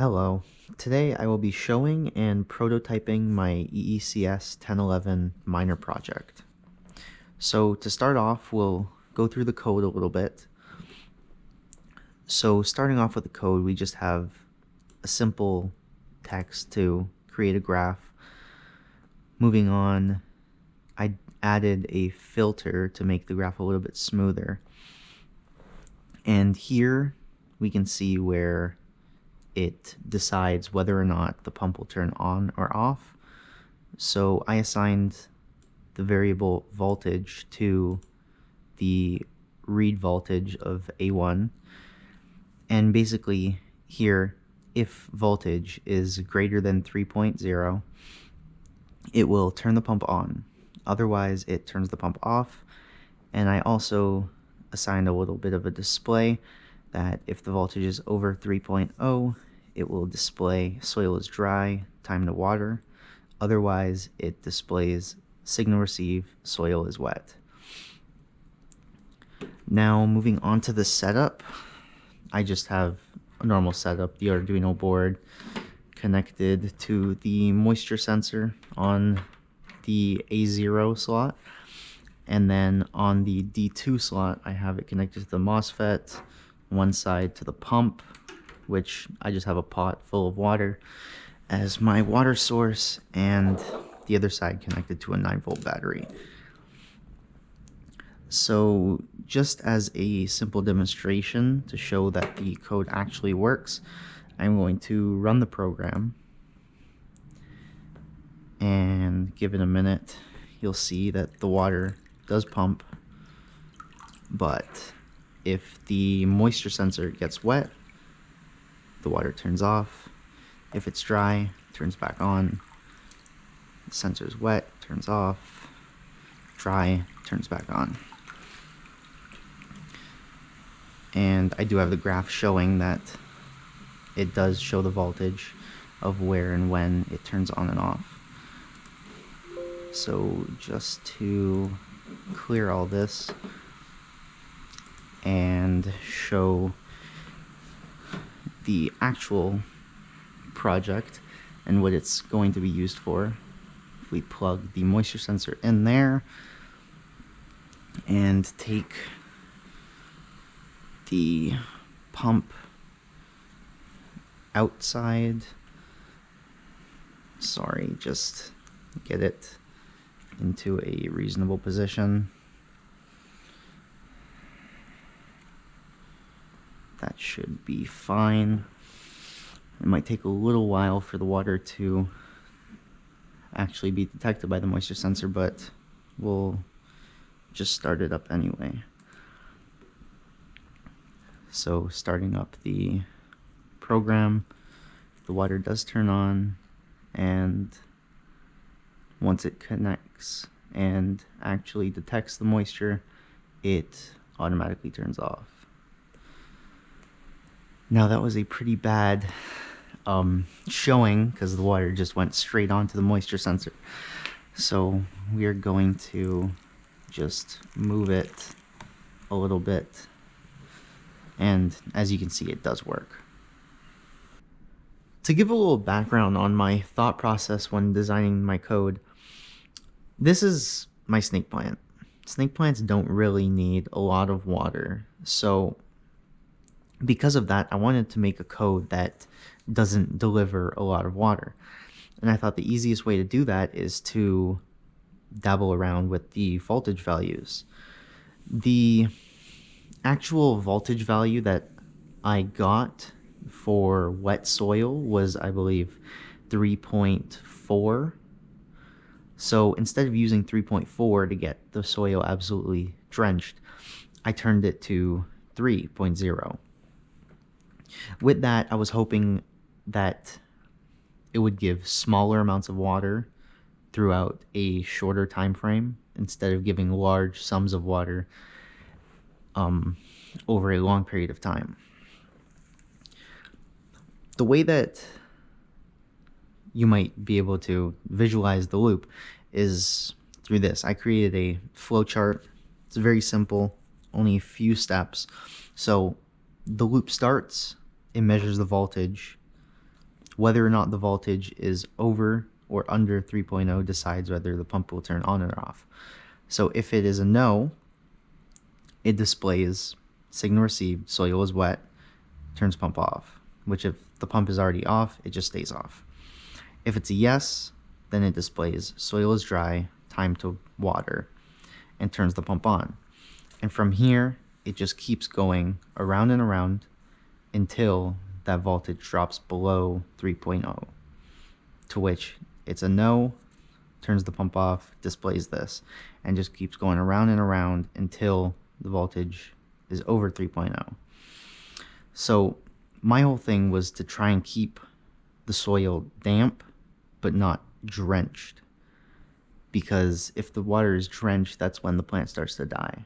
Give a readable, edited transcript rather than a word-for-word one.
Hello. Today I will be showing and prototyping my EECS 1011 minor project. So to start off, we'll go through the code a little bit. So starting off with the code, we just have a simple text to create a graph. Moving on, I added a filter to make the graph a little bit smoother. And here we can see where it decides whether or not the pump will turn on or off. So I assigned the variable voltage to the read voltage of A1, and basically here, if voltage is greater than 3.0, it will turn the pump on. Otherwise, it turns the pump off. And I also assigned a little bit of a display that if the voltage is over 3.0, it will display soil is dry, time to water. Otherwise, it displays signal received, soil is wet. Now, moving on to the setup, I just have a normal setup, the Arduino board connected to the moisture sensor on the A0 slot. And then on the D2 slot, I have it connected to the MOSFET, one side to the pump, which I just have a pot full of water as my water source, and the other side connected to a 9-volt battery. So just as a simple demonstration to show that the code actually works, I'm going to run the program, and give it a minute. You'll see that the water does pump, but if the moisture sensor gets wet, the water turns off. If it's dry, it turns back on. The sensor is wet, turns off. Dry, turns back on. And I do have the graph showing that it does show the voltage of where and when it turns on and off. So just to clear all this and show the actual project and what it's going to be used for, if we plug the moisture sensor in there and take the pump outside, just get it into a reasonable position. That should be fine. It might take a little while for the water to actually be detected by the moisture sensor, but we'll just start it up anyway. So starting up the program, the water does turn on, and once it connects and actually detects the moisture, it automatically turns off. Now that was a pretty bad showing because the water just went straight onto the moisture sensor. So we are going to just move it a little bit, and as you can see, it does work. To give a little background on my thought process when designing my code, this is my snake plant. Snake plants don't really need a lot of water, so because of that, I wanted to make a code that doesn't deliver a lot of water. And I thought the easiest way to do that is to dabble around with the voltage values. The actual voltage value that I got for wet soil was, I believe, 3.4. So instead of using 3.4 to get the soil absolutely drenched, I turned it to 3.0. With that, I was hoping that it would give smaller amounts of water throughout a shorter time frame instead of giving large sums of water over a long period of time. The way that you might be able to visualize the loop is through this. I created a flowchart. It's very simple, only a few steps. So the loop starts, it measures the voltage Whether or not the voltage is over or under 3.0 decides whether the pump will turn on or off. So if it is a no, it displays signal received, soil is wet, turns pump off, which if the pump is already off, it just stays off. If it's a yes, then it displays soil is dry, time to water, and turns the pump on. And from here, it just keeps going around and around until that voltage drops below 3.0, to which it's a no, turns the pump off, displays this, and just keeps going around and around until the voltage is over 3.0. So my whole thing was to try and keep the soil damp but not drenched, because if the water is drenched, that's when the plant starts to die.